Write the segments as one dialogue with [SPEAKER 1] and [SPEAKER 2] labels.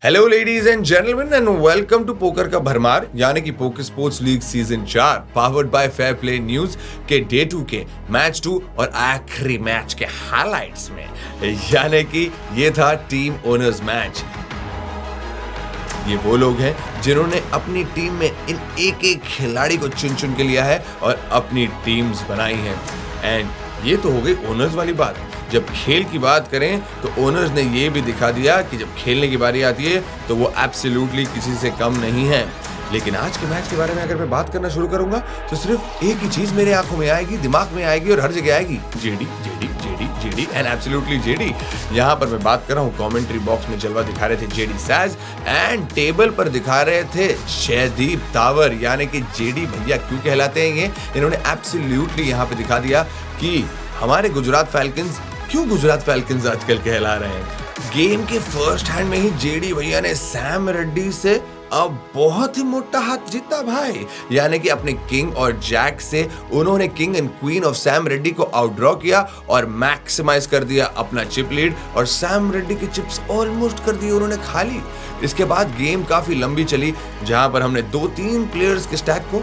[SPEAKER 1] Hello ladies and gentleman and welcome to poker का भरमार यानी कि poker sports league season 4 powered by fair play news के day 2 के मैच 2 और आखिरी मैच के हाइलाइट्स में, यानी कि ये था टीम ओनर्स मैच। ये वो लोग हैं जिन्होंने अपनी टीम में इन एक एक खिलाड़ी को चुन चुन के लिया है और अपनी टीम्स बनाई हैं। एंड ये तो हो गई ओनर्स वाली बात। जब खेल की बात करें तो ओनर्स ने ये भी दिखा दिया कि जब खेलने की बारी आती है तो वो एब्सोल्युटली किसी से कम नहीं है। लेकिन आज के मैच के बारे में अगर मैं बात करना शुरू करूंगा तो सिर्फ एक ही चीज मेरे आंखों में आएगी, दिमाग में आएगी और हर जगह आएगी, JD JD JD JD and absolutely JD. यहाँ पर मैं बात कर रहा हूँ, कमेंट्री बॉक्स में जलवा दिखा रहे थे जेडी सैज एंड टेबल पर दिखा रहे थे जयदीप दावर, यानी कि जेडी भैया क्यों कहलाते हैं ये। इन्होंने एब्सोल्युटली यहाँ पे दिखा दिया कि हमारे गुजरात फैल्कन्स क्यों गुजरात फैल्कन्स आजकल कहला रहे हैं। गेम के फर्स्ट हैंड में ही जेडी भैया ने सैम रेड्डी से अब बहुत ही मोटा हाथ जीता भाई, यानी कि अपने किंग और जैक से उन्होंने king and queen of Sam Reddy को आउटड्रॉ किया और मैक्सिमाइज कर दिया अपना चिप लीड और सैम रेड्डी की चिप्स ऑलमोस्ट कर दी उन्होंने खाली। इसके बाद गेम काफी लंबी चली जहां पर हमने 2-3 प्लेयर्स के स्टैक को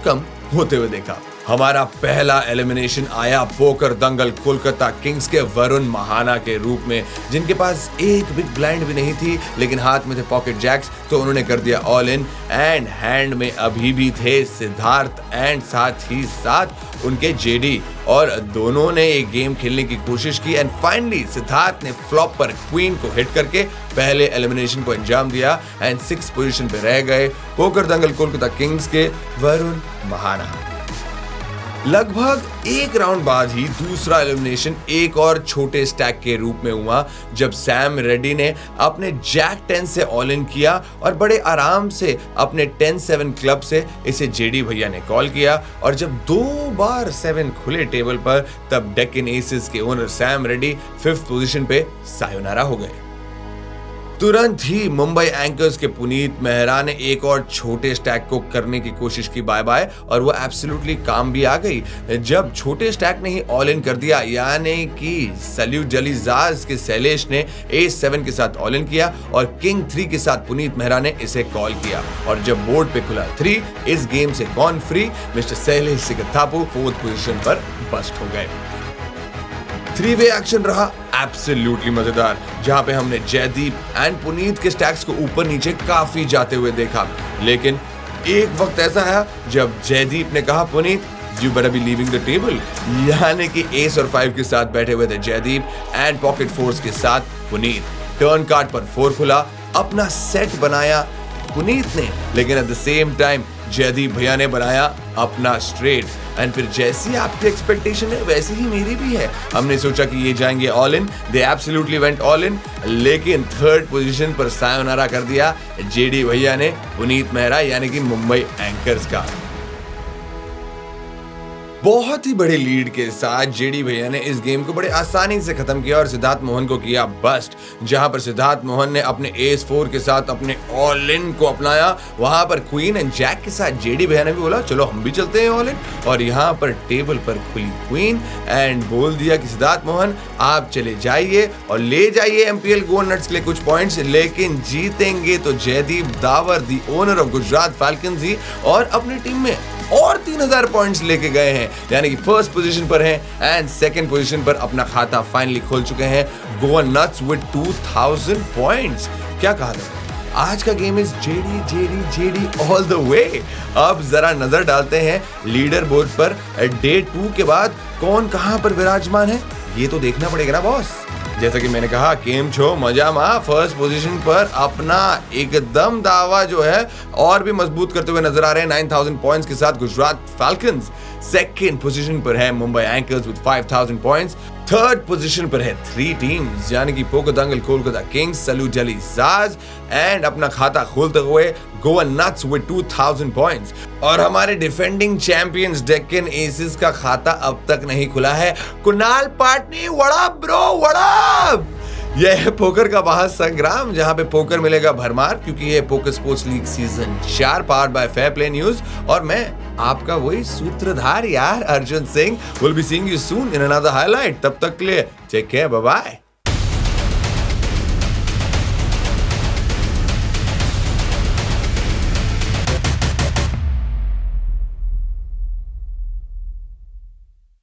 [SPEAKER 1] कम होते हुए देखा। हमारा पहला एलिमिनेशन आया पोकर दंगल कोलकाता किंग्स के वरुण महाना के रूप में, जिनके पास एक बिग ब्लाइंड भी नहीं थी लेकिन हाथ में थे पॉकेट जैक्स, तो उन्होंने कर दिया ऑल इन। एंड हैंड में अभी भी थे सिद्धार्थ एंड साथ ही साथ उनके जेडी, और दोनों ने एक गेम खेलने की कोशिश की एंड फाइनली सिद्धार्थ ने फ्लॉप पर क्वीन को हिट करके पहले एलिमिनेशन को अंजाम दिया एंड 6th पोजीशन पे रह गए पोकर दंगल कोलकाता किंग्स के वरुण महाना। लगभग एक राउंड बाद ही दूसरा एलिमिनेशन एक और छोटे स्टैक के रूप में हुआ जब सैम रेड्डी ने अपने जैक 10 से ऑल इन किया और बड़े आराम से अपने 10-7 क्लब से इसे जेडी भैया ने कॉल किया, और जब 2 बार 7 खुले टेबल पर तब डेक्कन एसेस के owner Sam Reddy 5th position पे सायोनारा हो गए। तुरंत ही मुंबई एंकर्स के पुनीत मेहरा ने एक और छोटे स्टैक को करने की कोशिश की बाय बाय, और वो एब्सोल्युटली काम भी आ गई जब छोटे स्टैक ने ही ऑल इन कर दिया, यानी कि सल्यूट जलीजाज के शैलेश ने एस 7 के साथ ऑल इन किया और किंग 3 के साथ पुनीत मेहरा ने इसे कॉल किया। और जब बोर्ड पे खुला 3, इस गेम से कौन फ्री, मिस्टर शैलेश सिगथापू 4th पोजीशन पर बस्ट हो गए। 3-वे एक्शन रहा एब्सोल्युटली मजेदार, जहां पे हमने जयदीप एंड पुनीत के स्टैक्स को ऊपर नीचे काफी जाते हुए देखा। लेकिन एक वक्त ऐसा आया जब जयदीप ने कहा Puneet you better be leaving the table, यानी कि एस और 5 के साथ बैठे हुए थे जयदीप एंड पॉकेट 4s के साथ पुनीत। टर्न कार्ड पर 4 खुला, अपना सेट बनाया पुनीत ने, लेकिन at the same time Jaydeep भैया ने बनाया अपना स्ट्रेट। एंड फिर जैसी आपकी एक्सपेक्टेशन है वैसी ही मेरी भी है। हमने सोचा कि ये जाएंगे all in, they absolutely went all in, लेकिन 3rd पोजीशन पर सायोनारा कर दिया जेडी भैया ने पुनीत मेहरा यानी कि मुंबई एंकर्स का। बहुत ही बड़े लीड के साथ जेडी भैया ने इस गेम को बड़े आसानी से खत्म किया और सिद्धार्थ मोहन को किया बस्ट। जहां पर सिद्धार्थ मोहन ने अपने एस 4 के साथ अपने ऑल इन को अपनाया, वहां पर क्वीन एंड जैक के साथ जेडी भैया ने भी बोला चलो हम भी चलते हैं ऑल इन, और यहां पर टेबल पर खुली क्वीन एंड बोल दिया कि सिद्धार्थ मोहन आप चले जाइए और ले जाइए एमपीएल गो नट्स के लिए कुछ पॉइंट्स, लेकिन जीतेंगे तो Jaydeep Dawar the owner of Gujarat Falcons ही, और अपनी टीम में और 3000 पॉइंट्स लेके गए हैं, यानी कि 1st पोजीशन पर हैं एंड 2nd पोजीशन पर अपना खाता फाइनली खोल चुके हैं गो नट्स विद 2000 पॉइंट्स। क्या कहा था आज का game is JD JD JD all the way. अब जरा नजर डालते हैं लीडर बोर्ड पर डे 2 के बाद कौन कहां पर विराजमान है, ये तो देखना पड़ेगा ना बॉस। जैसा कि मैंने कहा केम छो मजा मा 1st पोजीशन पर अपना एकदम दावा जो है और भी मजबूत करते हुए नजर आ रहे हैं 9000 पॉइंट्स के साथ गुजरात फैल्कन्स। 2nd पोजीशन पर है Mumbai Anchors with 5000 points. 3rd position पर है 3 टीम्स यानी कि poker Dangal Kolkata Kings, salute जलीजाज एंड अपना खाता खोलते हुए गो नट्स विद 2000 पॉइंट्स। और हमारे डिफेंडिंग चैंपियंस डेक्कन एसेस का खाता अब तक नहीं खुला है। Kunal Patni what up bro what up. यह है पोकर का महासंग्राम, जहां पे पोकर मिलेगा भरमार, क्योंकि ये poker sports league season 4 powered by fair play news, और मैं आपका वही सूत्रधार यार Arjun Singh. Will be seeing you soon in another highlight. तब तक के लिए टेक केयर, बाय बाय।